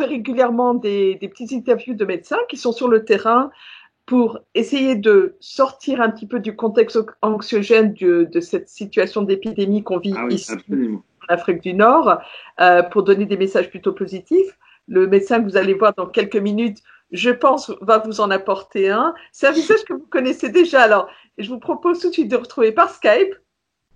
fait régulièrement des petites interviews de médecins qui sont sur le terrain pour essayer de sortir un petit peu du contexte anxiogène de cette situation d'épidémie qu'on vit Ah oui, ici absolument. en Afrique du Nord, pour donner des messages plutôt positifs. Le médecin que vous allez voir dans quelques minutes, je pense, va vous en apporter un. C'est un visage que vous connaissez déjà. Alors, je vous propose tout de suite de retrouver par Skype.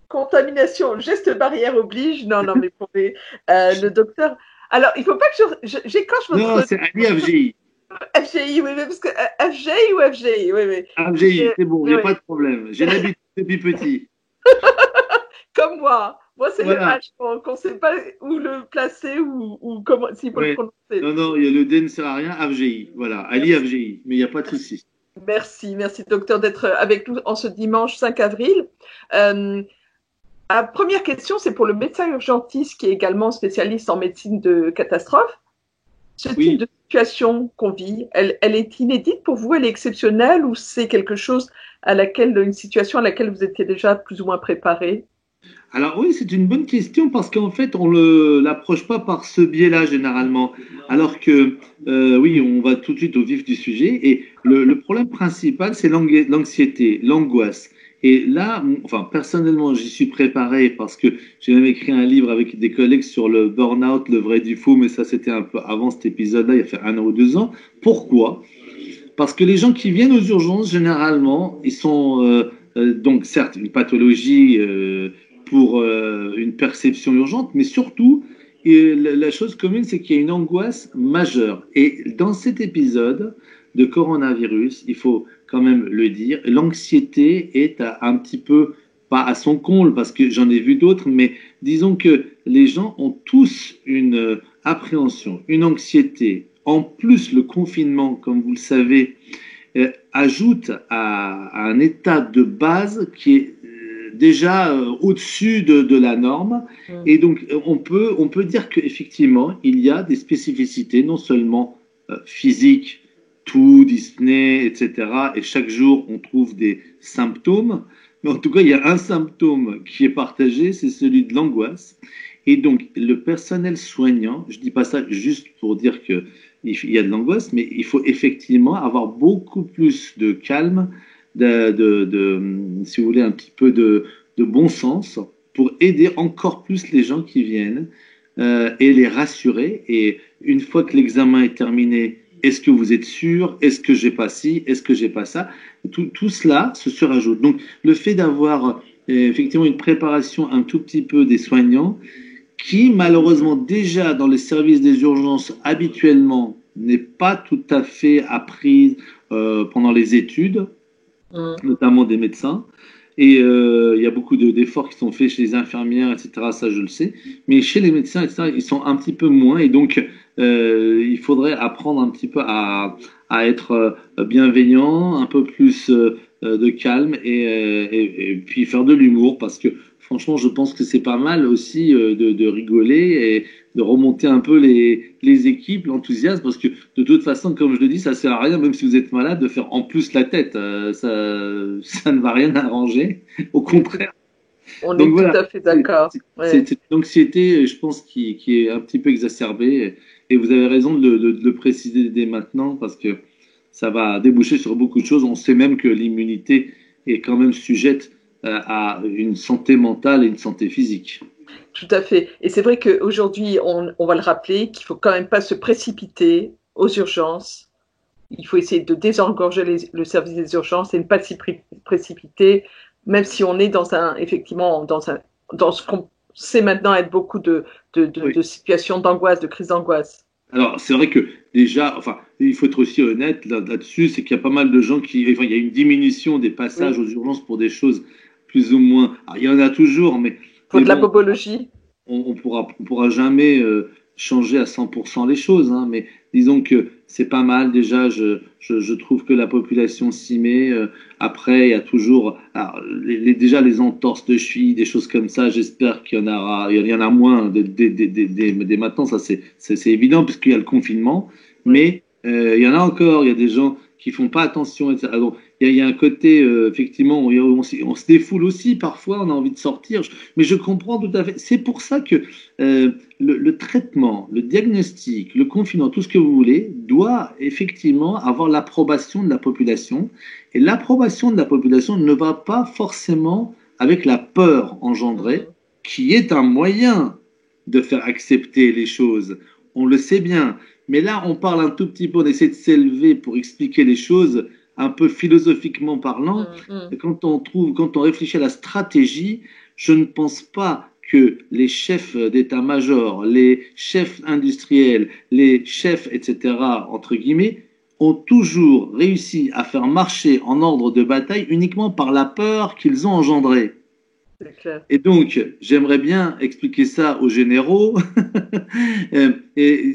Contamination, geste barrière oblige. Non, non, mais pour le docteur. Alors, il ne faut pas que j'écorche Non, votre c'est Ali FGI. FGI, oui, oui, parce que FGI ou FGI, oui, oui. FGI, c'est bon, il Oui, n'y a oui. pas de problème. J'ai l'habitude depuis petit. Comme moi. Moi, c'est le Voilà. H qu'on ne sait pas où le placer ou comment, s'il faut le Ouais. prononcer. Non, non, le D ne sert à rien. FGI. Voilà. Ali Merci. FGI. Mais il n'y a pas de souci. Merci, merci docteur d'être avec nous en ce dimanche 5 avril. Euh, La première question, c'est pour le médecin urgentiste qui est également spécialiste en médecine de catastrophe. Ce type Oui. de situation qu'on vit, elle est inédite pour vous, elle est exceptionnelle ou c'est quelque chose une situation à laquelle vous étiez déjà plus ou moins préparé? Alors oui, c'est une bonne question parce qu'en fait, on ne l'approche pas par ce biais-là généralement. Alors que, oui, on va tout de suite au vif du sujet. Et le problème principal, c'est l'anxiété, l'angoisse. Et là, enfin, personnellement, j'y suis préparé parce que j'ai même écrit un livre avec des collègues sur le burn-out, le vrai du faux, mais ça, c'était un peu avant cet épisode-là, il y a fait 1 an ou 2 ans. Pourquoi? Parce que les gens qui viennent aux urgences, généralement, ils sont donc certes une pathologie pour une perception urgente, mais surtout, la chose commune, c'est qu'il y a une angoisse majeure. Et dans cet épisode de coronavirus, il faut quand même le dire, l'anxiété est un petit peu, pas à son comble, parce que j'en ai vu d'autres, mais disons que les gens ont tous une appréhension, une anxiété. En plus, le confinement, comme vous le savez, ajoute à un état de base qui est déjà au-dessus de la norme. Mm. Et donc, on peut dire qu'effectivement, il y a des spécificités, non seulement physiques, tout, Disney, etc. Et chaque jour, on trouve des symptômes. Mais en tout cas, il y a un symptôme qui est partagé, c'est celui de l'angoisse. Et donc, le personnel soignant, je ne dis pas ça juste pour dire qu'il y a de l'angoisse, mais il faut effectivement avoir beaucoup plus de calme, si vous voulez, un petit peu de bon sens pour aider encore plus les gens qui viennent et les rassurer. Et une fois que l'examen est terminé, est-ce que vous êtes sûr? Est-ce que j'ai pas ci? Est-ce que j'ai pas ça? Tout cela se surajoute. Donc, le fait d'avoir effectivement une préparation un tout petit peu des soignants, qui malheureusement déjà dans les services des urgences habituellement n'est pas tout à fait apprise pendant les études, Mm. notamment des médecins. Et il y a beaucoup d'efforts qui sont faits chez les infirmières, etc. Ça, je le sais. Mais chez les médecins, etc., ils sont un petit peu moins. Et donc, il faudrait apprendre un petit peu à être bienveillant, un peu plus de calme et puis faire de l'humour parce que franchement, je pense que c'est pas mal aussi de rigoler et de remonter un peu les équipes, l'enthousiasme, parce que de toute façon, comme je le dis, ça sert à rien, même si vous êtes malade, de faire en plus la tête. Ça ne va rien arranger, au contraire. On Donc est tout voilà, à fait d'accord. Ouais. c'est une anxiété, je pense, qui est un petit peu exacerbée. Et vous avez raison de le préciser dès maintenant, parce que ça va déboucher sur beaucoup de choses. On sait même que l'immunité est quand même sujette à une santé mentale et une santé physique. Tout à fait. Et c'est vrai qu'aujourd'hui, on va le rappeler, qu'il faut quand même pas se précipiter aux urgences. Il faut essayer de désengorger le service des urgences et ne pas s'y précipiter, même si on est effectivement, dans ce qu'on sait maintenant être beaucoup Oui. de situations d'angoisse, de crises d'angoisse. Alors, c'est vrai que déjà, enfin, il faut être aussi honnête là-dessus, c'est qu'il y a pas mal de gens enfin, il y a une diminution des passages Oui, aux urgences pour des choses plus ou moins. Alors, il y en a toujours, pour mais de la bon, bobologie. on pourra jamais changer à 100% les choses, hein, mais disons que c'est pas mal déjà. Je trouve que la population s'y met. Après, il y a toujours alors, déjà les entorses de cheville, des choses comme ça. J'espère qu'il y en aura, il y en a moins dès maintenant. Ça, c'est évident puisqu'il y a le confinement. Oui. Mais il y en a encore. Il y a des gens qui font pas attention, etc. Donc, il y a un côté, effectivement, on se défoule aussi parfois, on a envie de sortir, mais je comprends tout à fait. C'est pour ça que le traitement, le diagnostic, le confinement, tout ce que vous voulez, doit effectivement avoir l'approbation de la population. Et l'approbation de la population ne va pas forcément avec la peur engendrée, qui est un moyen de faire accepter les choses. On le sait bien. Mais là, on parle un tout petit peu, on essaie de s'élever pour expliquer les choses un peu philosophiquement parlant. Et quand on réfléchit à la stratégie, je ne pense pas que les chefs d'état-major, les chefs industriels, les chefs, etc., entre guillemets, ont toujours réussi à faire marcher en ordre de bataille uniquement par la peur qu'ils ont engendrée. Et donc, j'aimerais bien expliquer ça aux généraux,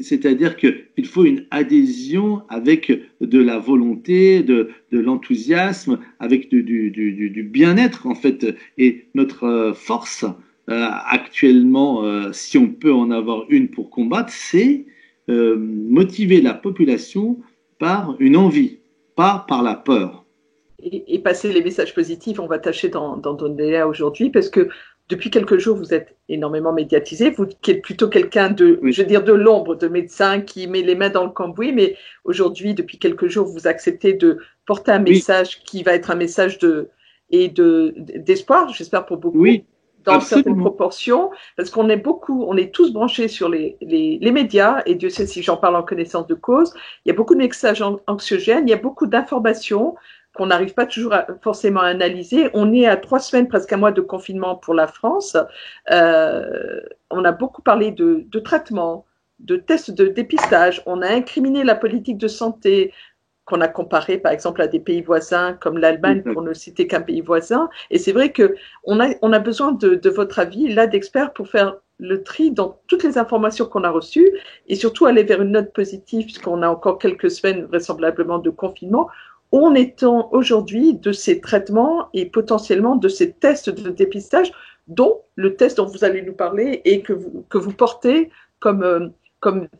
c'est-à-dire qu'il faut une adhésion avec de la volonté, de l'enthousiasme, avec du bien-être en fait. Et notre force actuellement, si on peut en avoir une pour combattre, c'est motiver la population par une envie, pas par la peur. Et passer les messages positifs, on va tâcher d'en donner là aujourd'hui parce que depuis quelques jours, vous êtes énormément médiatisé. Vous qui êtes plutôt quelqu'un de, Oui. je veux dire, de l'ombre, de médecin qui met les mains dans le cambouis, mais aujourd'hui, depuis quelques jours, vous acceptez de porter un message qui va être un message d'espoir, j'espère pour beaucoup. Oui, Dans certaines absolument. proportions, parce qu'on est beaucoup, on est tous branchés sur les médias, et Dieu sait si j'en parle en connaissance de cause. Il y a beaucoup de messages anxiogènes, il y a beaucoup d'informations qu'on n'arrive pas toujours forcément à analyser. On est à 3 semaines, presque un mois de confinement pour la France. On a beaucoup parlé de traitement, de tests de dépistage. On a incriminé la politique de santé qu'on a comparé par exemple à des pays voisins comme l'Allemagne, pour ne citer qu'un pays voisin. Et c'est vrai qu'on a besoin de votre avis, là, d'experts, pour faire le tri dans toutes les informations qu'on a reçues et surtout aller vers une note positive, puisqu'on a encore quelques semaines vraisemblablement de confinement. Où en est-on aujourd'hui de ces traitements et potentiellement de ces tests de dépistage, dont le test dont vous allez nous parler et que vous portez comme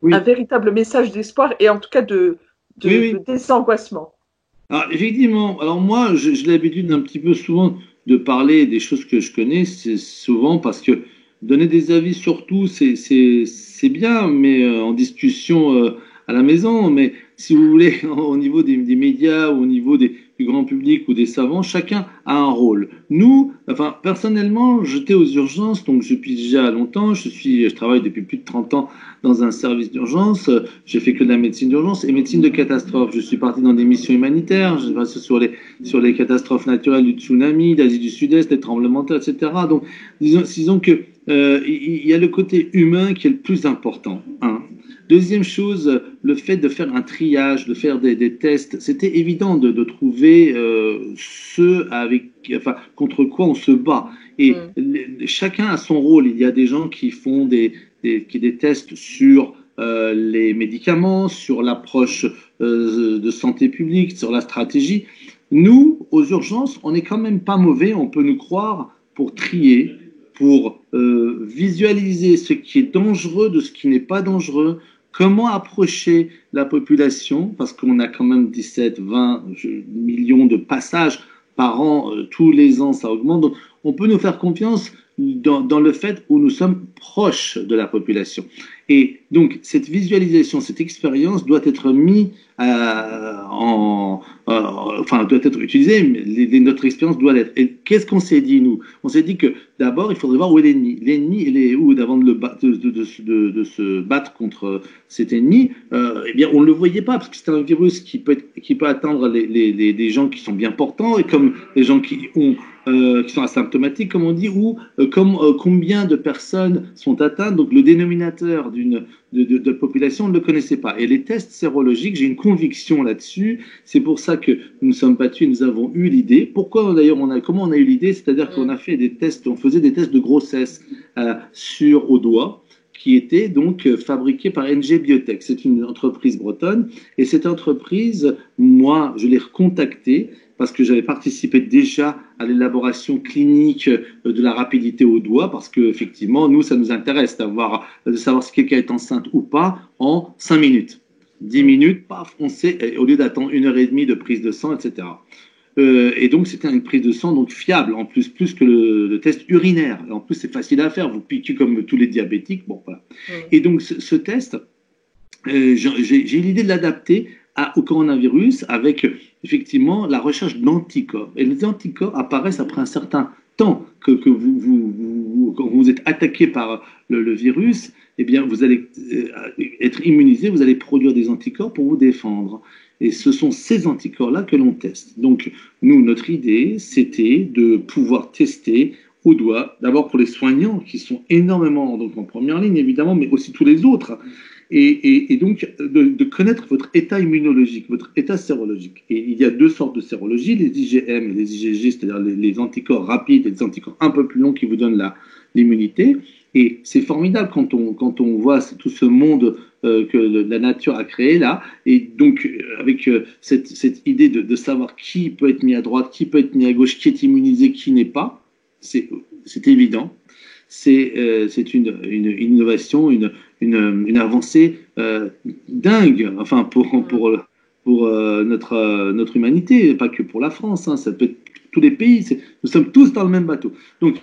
Oui. un véritable message d'espoir et en tout cas de désangoissement. Alors, effectivement, alors moi, j'ai l'habitude d'un petit peu souvent de parler des choses que je connais, c'est souvent parce que donner des avis sur tout, c'est bien, mais en discussion à la maison, mais si vous voulez, au niveau des médias ou au niveau du grand public ou des savants, chacun a un rôle. Nous, enfin, personnellement, j'étais aux urgences, donc depuis déjà longtemps, je travaille depuis plus de 30 ans dans un service d'urgence, j'ai fait que de la médecine d'urgence et médecine de catastrophe. Je suis parti dans des missions humanitaires, j'ai passé sur les catastrophes naturelles du tsunami, d'Asie du Sud-Est, des tremblements de terre, etc. Donc, disons que il y a le côté humain qui est le plus important. Hein. Deuxième chose, le fait de faire un triage, de faire des tests, c'était évident de trouver contre quoi on se bat. Et chacun a son rôle. Il y a des gens qui font des tests sur les médicaments, sur l'approche de santé publique, sur la stratégie. Nous, aux urgences, on n'est quand même pas mauvais, on peut nous croire pour trier, pour visualiser ce qui est dangereux de ce qui n'est pas dangereux, comment approcher la population, parce qu'on a quand même 17-20 millions de passages par an, tous les ans ça augmente, donc on peut nous faire confiance dans le fait où nous sommes proches de la population. Et donc, cette visualisation, cette expérience doit être mise doit être utilisée, mais notre expérience doit l'être. Et qu'est-ce qu'on s'est dit, nous? On s'est dit que d'abord, il faudrait voir où est l'ennemi. L'ennemi, il est où avant de se battre contre cet ennemi? Eh bien, on ne le voyait pas, parce que c'est un virus qui peut atteindre des gens qui sont bien portants, et comme les gens qui sont asymptomatiques, comme on dit, ou combien de personnes sont atteintes. Donc, le dénominateur de population, on ne le connaissait pas. Et les tests sérologiques, j'ai une conviction là-dessus. C'est pour ça que nous sommes battus et nous avons eu l'idée. Pourquoi d'ailleurs comment on a eu l'idée? C'est-à-dire qu'on a fait des tests, on faisait des tests de grossesse au doigt, qui étaient donc fabriqués par NG Biotech. C'est une entreprise bretonne. Et cette entreprise, moi, je l'ai recontactée parce que j'avais participé déjà à l'élaboration clinique de la rapidité au doigt, parce qu'effectivement, nous, ça nous intéresse de savoir si quelqu'un est enceinte ou pas en 5 minutes. 10 minutes, paf, on sait, au lieu d'attendre 1 heure et demie de prise de sang, etc. Et donc, c'était une prise de sang donc fiable, en plus que le test urinaire. Et en plus, c'est facile à faire. Vous piquez comme tous les diabétiques. Bon, voilà. Et donc, ce test, j'ai eu l'idée de l'adapter au coronavirus avec effectivement la recherche d'anticorps. Et les anticorps apparaissent après un certain temps que quand vous êtes attaqué par le virus, eh bien, vous allez être immunisé, vous allez produire des anticorps pour vous défendre. Et ce sont ces anticorps-là que l'on teste. Donc, nous, notre idée, c'était de pouvoir tester au doigt, d'abord pour les soignants qui sont énormément donc en première ligne, évidemment, mais aussi tous les autres. Et donc, de connaître votre état immunologique, votre état sérologique. Et il y a deux sortes de sérologie, les IgM et les IgG, c'est-à-dire les anticorps rapides et les anticorps un peu plus longs qui vous donnent l'immunité. Et c'est formidable quand on voit tout ce monde que la nature a créé là. Et donc, avec cette idée de savoir qui peut être mis à droite, qui peut être mis à gauche, qui est immunisé, qui n'est pas, c'est évident. C'est une innovation, une avancée dingue, enfin pour notre humanité, pas que pour la France, hein, ça peut être tous les pays. Nous sommes tous dans le même bateau. Donc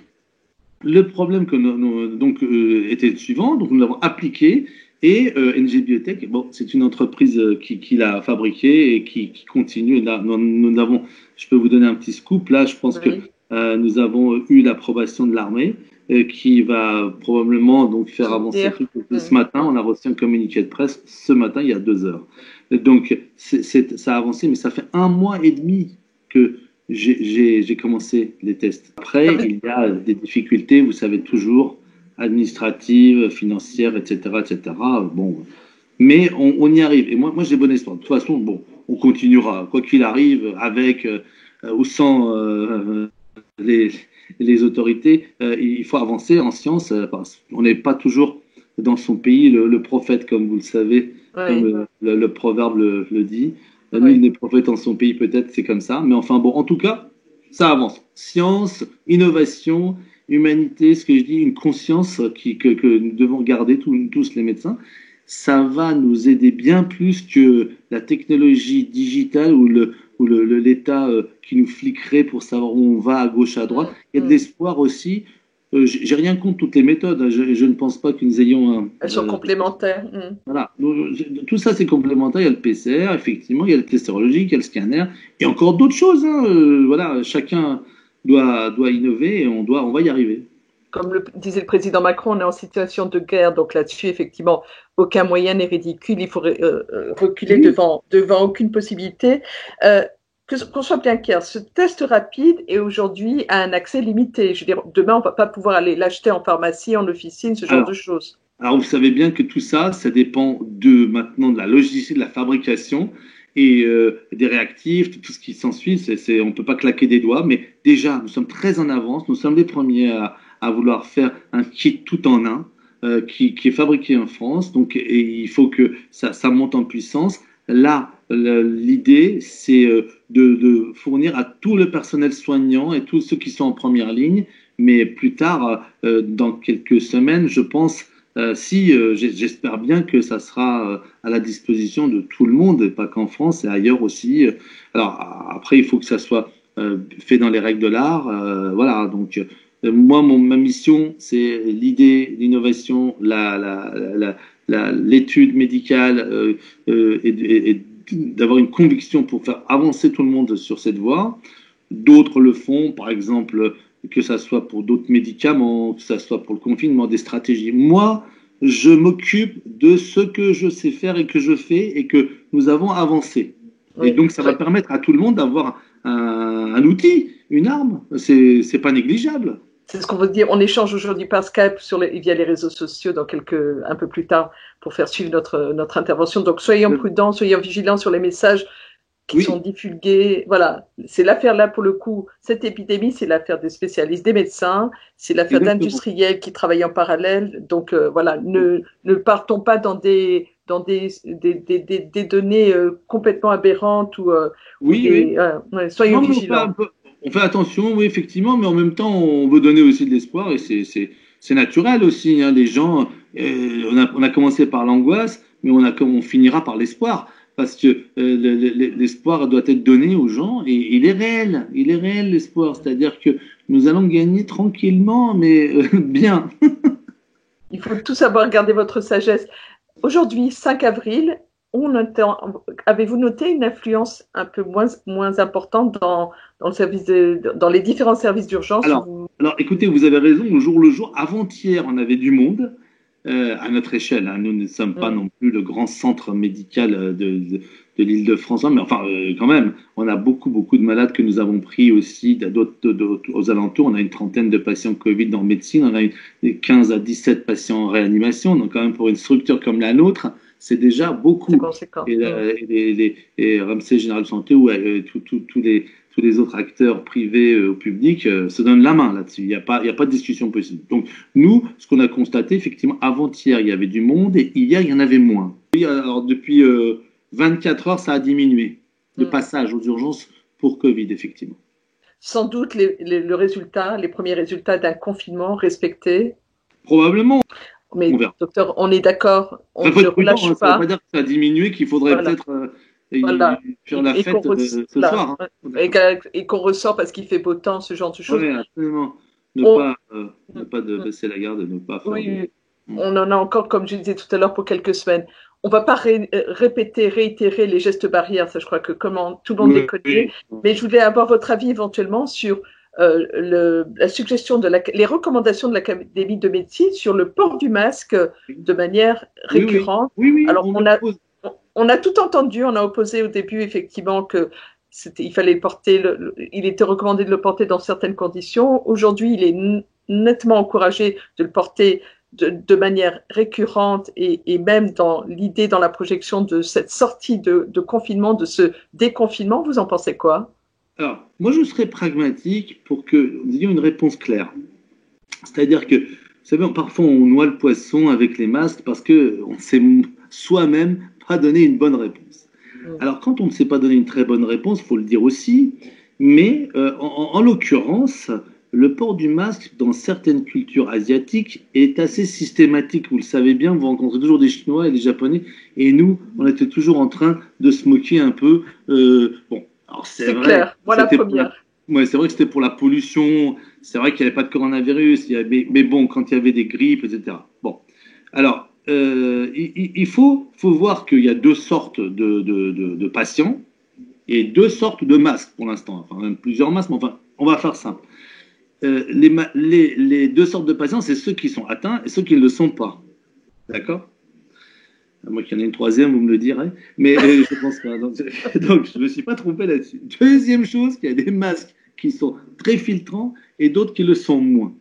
le problème était le suivant, donc nous l'avons appliqué. Et NG Biotech, bon, c'est une entreprise qui l'a fabriqué et qui continue. Et là, nous avons, je peux vous donner un petit scoop. Là, je pense que nous avons eu l'approbation de l'armée qui va probablement donc faire avancer le truc. Ce matin, on a reçu un communiqué de presse ce matin, il y a 2 heures. Donc, ça a avancé, mais ça fait 1 mois et demi que j'ai commencé les tests. Après, il y a des difficultés, vous savez toujours, administratives, financières, etc., etc. Bon, mais on y arrive. Et moi j'ai bon espoir. De toute façon, bon, on continuera, quoi qu'il arrive, avec ou sans les autorités. Il faut avancer en science. On n'est pas toujours dans son pays le prophète, comme vous le savez, comme le proverbe le dit. Nul n'est prophète en son pays, peut-être, c'est comme ça. Mais enfin, bon, en tout cas, ça avance. Science, innovation, humanité, ce que je dis, une conscience que nous devons garder tous les médecins. Ça va nous aider bien plus que la technologie digitale ou l'État qui nous fliquerait pour savoir où on va à gauche, à droite. Il y a de l'espoir aussi. J'ai rien contre toutes les méthodes. Je ne pense pas que nous ayons Elles sont complémentaires. Voilà. Tout ça, c'est complémentaire. Il y a le PCR, effectivement. Il y a le test sérologique, il y a le scanner. Et encore d'autres choses. Voilà. Chacun doit innover et on va y arriver. Comme le disait le président Macron, on est en situation de guerre. Donc là-dessus, effectivement, aucun moyen n'est ridicule. Il faut reculer devant aucune possibilité. Qu'on soit bien clair, ce test rapide est aujourd'hui à un accès limité. Je veux dire, demain, on ne va pas pouvoir aller l'acheter en pharmacie, en officine, ce genre de choses. Alors, vous savez bien que tout ça, ça dépend maintenant de la logistique, de la fabrication et des réactifs, tout ce qui s'ensuit. On ne peut pas claquer des doigts, mais déjà, nous sommes très en avance. Nous sommes les premiers à vouloir faire un kit tout en un qui est fabriqué en France. Donc, et il faut que ça monte en puissance. Là, l'idée, c'est de fournir à tout le personnel soignant et tous ceux qui sont en première ligne, mais plus tard, dans quelques semaines, je pense, j'espère bien que ça sera à la disposition de tout le monde, et pas qu'en France et ailleurs aussi. Alors après, il faut que ça soit fait dans les règles de l'art. Voilà, donc moi, ma mission, c'est l'idée, l'innovation, l'étude médicale et d'avoir une conviction pour faire avancer tout le monde sur cette voie. D'autres le font, par exemple, que ça soit pour d'autres médicaments, que ça soit pour le confinement, des stratégies. Moi, je m'occupe de ce que je sais faire et que je fais et que nous avons avancé. Et donc, ça va permettre à tout le monde d'avoir un outil, une arme. C'est pas négligeable. C'est ce qu'on veut dire. On échange aujourd'hui par Skype via les réseaux sociaux un peu plus tard pour faire suivre notre intervention. Donc, soyons prudents, soyons vigilants sur les messages qui sont divulgués. Voilà. C'est l'affaire là, pour le coup, cette épidémie, c'est l'affaire des spécialistes, des médecins, c'est l'affaire d'industriels qui travaillent en parallèle. Donc, voilà, ne partons pas dans des données complètement aberrantes ou soyons vigilants. On fait attention, oui, effectivement, mais en même temps, on veut donner aussi de l'espoir et c'est naturel aussi. Hein, les gens, on a commencé par l'angoisse, mais on finira par l'espoir. parce que l'espoir doit être donné aux gens et il est réel l'espoir, c'est-à-dire que nous allons gagner tranquillement, mais bien. Il faut tout savoir garder votre sagesse. Aujourd'hui, 5 avril, avez-vous noté une influence un peu moins importante dans le service dans les différents services d'urgence Alors, alors, écoutez, vous avez raison, au jour le jour, avant-hier, on avait du monde. À notre échelle, hein. Nous ne sommes pas non plus le grand centre médical de l'Île-de-France, hein, mais enfin, quand même, on a beaucoup de malades que nous avons pris aussi aux alentours. On a une trentaine de patients Covid dans médecine, on a 15 à 17 patients en réanimation. Donc, quand même, pour une structure comme la nôtre, c'est déjà beaucoup. C'est conséquent. Et Ramsay Général Santé ou tous les autres acteurs privés au public se donnent la main là-dessus. Il n'y a pas de discussion possible. Donc, nous, ce qu'on a constaté, effectivement, avant-hier, il y avait du monde et hier, il y en avait moins. Oui, alors, depuis 24 heures, ça a diminué, le passage aux urgences pour Covid, effectivement. Sans doute les premiers résultats d'un confinement respecté. Probablement. Mais, docteur, on est d'accord, on ne relâche pas. Ça ne veut pas dire que ça a diminué, qu'il faudrait peut-être faire la fête ce soir. Hein. Et qu'on ressort parce qu'il fait beau temps, ce genre de choses. Oui, absolument. Ne pas baisser la garde, ne pas faire. Oui, on en a encore, comme je disais tout à l'heure, pour quelques semaines. On ne va pas réitérer les gestes barrières, ça je crois que tout le monde les connaît. Mais je voulais avoir votre avis éventuellement sur la suggestion les recommandations de l'Académie de médecine sur le port du masque de manière récurrente. Oui, alors on a tout entendu, on a opposé au début effectivement que il fallait le porter, il était recommandé de le porter dans certaines conditions. Aujourd'hui, il est nettement encouragé de le porter de manière récurrente et même dans l'idée, dans la projection de cette sortie de confinement, de ce déconfinement. Vous en pensez quoi? Alors, moi, je serais pragmatique pour que nous ayons une réponse claire. C'est-à-dire que, vous savez, parfois, on noie le poisson avec les masques parce qu'on ne sait soi-même pas donner une bonne réponse. Alors, quand on ne sait pas donner une très bonne réponse, il faut le dire aussi, mais en l'occurrence, le port du masque dans certaines cultures asiatiques est assez systématique. Vous le savez bien, vous rencontrez toujours des Chinois et des Japonais, et nous, on était toujours en train de se moquer un peu. Bon. C'est clair, voilà la première. Ouais, c'est vrai que c'était pour la pollution, c'est vrai qu'il n'y avait pas de coronavirus, mais bon, quand il y avait des grippes, etc. Bon, alors, il faut voir qu'il y a deux sortes de patients et deux sortes de masques pour l'instant, enfin même plusieurs masques, mais enfin, on va faire simple. Les deux sortes de patients, c'est ceux qui sont atteints et ceux qui ne le sont pas. D'accord ? Moi qu'il y en ait une troisième, vous me le direz. Mais je pense pas. Donc je ne me suis pas trompé là-dessus. Deuxième chose, il y a des masques qui sont très filtrants et d'autres qui le sont moins.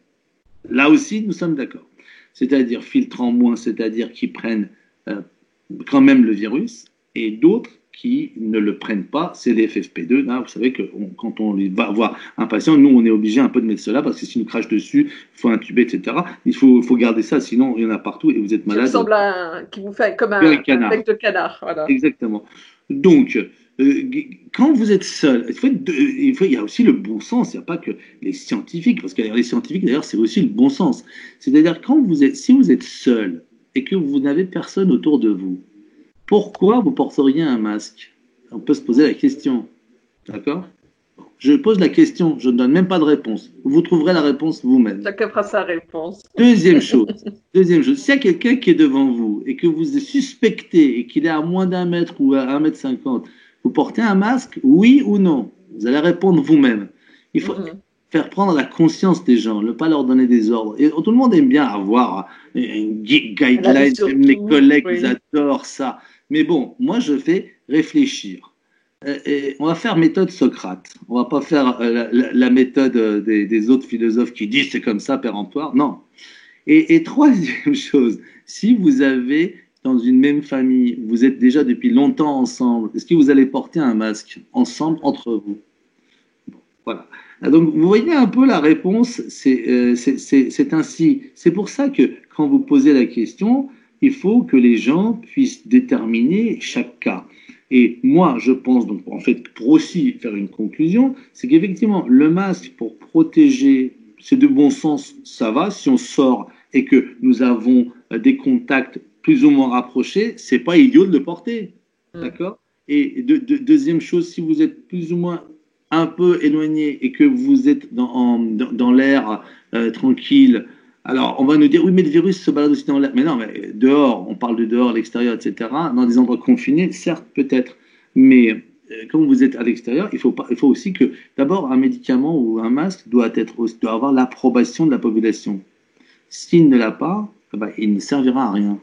Là aussi, nous sommes d'accord. C'est-à-dire filtrants moins, c'est-à-dire qui prennent quand même le virus, et d'autres qui ne le prennent pas, c'est les FFP2. Là, vous savez que quand on va voir un patient, nous, on est obligé un peu de mettre cela parce que s'il nous crache dessus, il faut intuber, etc. Il faut garder ça, sinon il y en a partout et vous êtes malade. Qui vous fait comme un bec de canard. Voilà. Exactement. Donc, quand vous êtes seul, il y a aussi le bon sens. Il n'y a pas que les scientifiques, parce que les scientifiques, d'ailleurs, c'est aussi le bon sens. C'est-à-dire, si vous êtes seul et que vous n'avez personne autour de vous, pourquoi vous porteriez un masque? On peut se poser la question. D'accord? Je pose la question, je ne donne même pas de réponse. Vous trouverez la réponse vous-même. Chacun fera sa réponse. Deuxième chose, s'il y a quelqu'un qui est devant vous et que vous suspectez et qu'il est à moins d'un mètre ou à 1,50 m, vous portez un masque, oui ou non? Vous allez répondre vous-même. Il faut faire prendre la conscience des gens, ne pas leur donner des ordres. Et tout le monde aime bien avoir une guideline, même les collègues, ils adorent ça. Mais bon, moi, je fais réfléchir. Et on va faire méthode Socrate. On va pas faire la méthode des autres philosophes qui disent c'est comme ça, péremptoire. Non. Et troisième chose, si vous avez dans une même famille, vous êtes déjà depuis longtemps ensemble, est-ce que vous allez porter un masque ensemble entre vous? Bon, voilà. Donc vous voyez un peu la réponse, c'est ainsi. C'est pour ça que quand vous posez la question, il faut que les gens puissent déterminer chaque cas. Et moi, je pense, donc en fait, pour aussi faire une conclusion, c'est qu'effectivement, le masque pour protéger, c'est de bon sens, ça va. Si on sort et que nous avons des contacts plus ou moins rapprochés, c'est pas idiot de le porter. D'accord ? Et deuxième chose, si vous êtes plus ou moins un peu éloigné et que vous êtes dans l'air tranquille, alors on va nous dire, oui, mais le virus se balade aussi dans l'air. Mais non, mais dehors, on parle de dehors, l'extérieur, etc. Dans des endroits confinés, certes, peut-être. Mais quand vous êtes à l'extérieur, il faut aussi que, d'abord, un médicament ou un masque doit avoir l'approbation de la population. S'il ne l'a pas, eh ben, il ne servira à rien.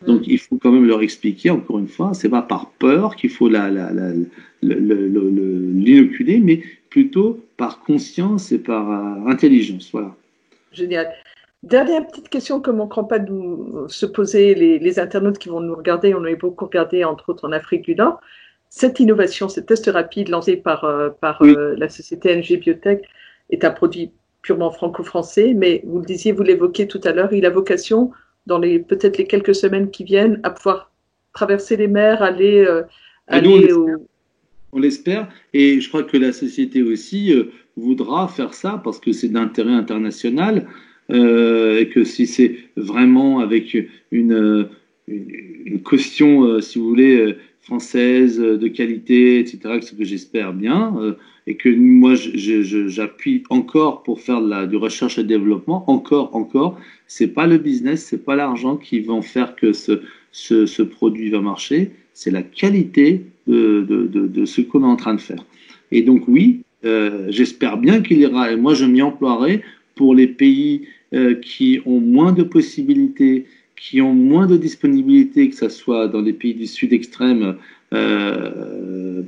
Donc, il faut quand même leur expliquer, encore une fois, c'est pas par peur qu'il faut l'inoculer, mais plutôt par conscience et par intelligence. Voilà. Génial. Dernière petite question que ne manqueront pas de se poser les internautes qui vont nous regarder. On a beaucoup regardé, entre autres, en Afrique du Nord. Cette innovation, ce test rapide lancé par Oui. la société NG Biotech est un produit purement franco-français, mais vous le disiez, vous l'évoquiez tout à l'heure, il a vocation, dans peut-être les quelques semaines qui viennent, à pouvoir traverser les mers, aller on l'espère, et je crois que la société aussi voudra faire ça parce que c'est d'intérêt international, et que si c'est vraiment avec une caution, si vous voulez, française, de qualité, etc., ce que j'espère bien, et que moi j'appuie encore pour faire du recherche et développement, encore, c'est pas le business, c'est pas l'argent qui vont faire que ce produit va marcher, c'est la qualité de ce qu'on est en train de faire. Et donc oui, j'espère bien qu'il ira, et moi je m'y emploierai pour les pays qui ont moins de possibilités, qui ont moins de disponibilité, que ce soit dans les pays du sud extrême,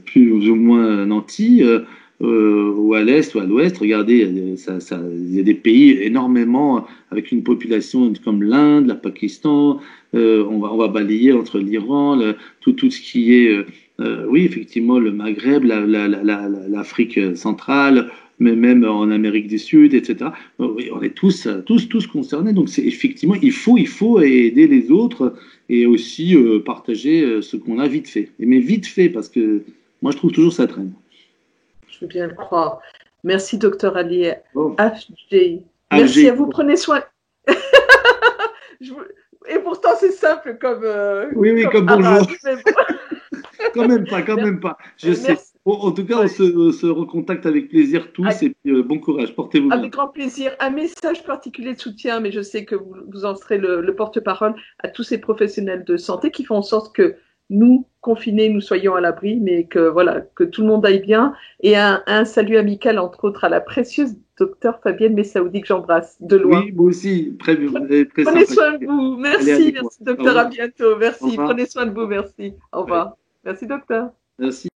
plus ou moins nantis, ou à l'est ou à l'ouest. Regardez, il y a des pays énormément avec une population comme l'Inde, le Pakistan. On va balayer entre l'Iran, tout ce qui est, oui, effectivement, le Maghreb, l'Afrique centrale, mais même en Amérique du Sud, etc. Oui, on est tous concernés. Donc, effectivement, il faut aider les autres et aussi partager ce qu'on a vite fait. Mais vite fait, parce que moi, je trouve toujours ça traîne. Je veux bien le croire. Merci, docteur Ali Oh. HJ. Merci à vous. Prenez soin. Et pourtant, c'est simple comme. Oui, comme bonjour. Quand même pas. Je sais. Merci. En tout cas, on se recontacte avec plaisir tous et puis bon courage. Portez-vous bien. Avec grand plaisir. Un message particulier de soutien, mais je sais que vous en serez le porte-parole à tous ces professionnels de santé qui font en sorte que nous, confinés, nous soyons à l'abri, mais que tout le monde aille bien. Et un salut amical, entre autres, à la précieuse docteure Fabienne Messaoudi que j'embrasse de loin. Oui, moi aussi. Prenez soin de vous. Merci, docteur. À bientôt. Merci. Prenez soin de vous. Merci. Au revoir. Merci, docteur. Merci.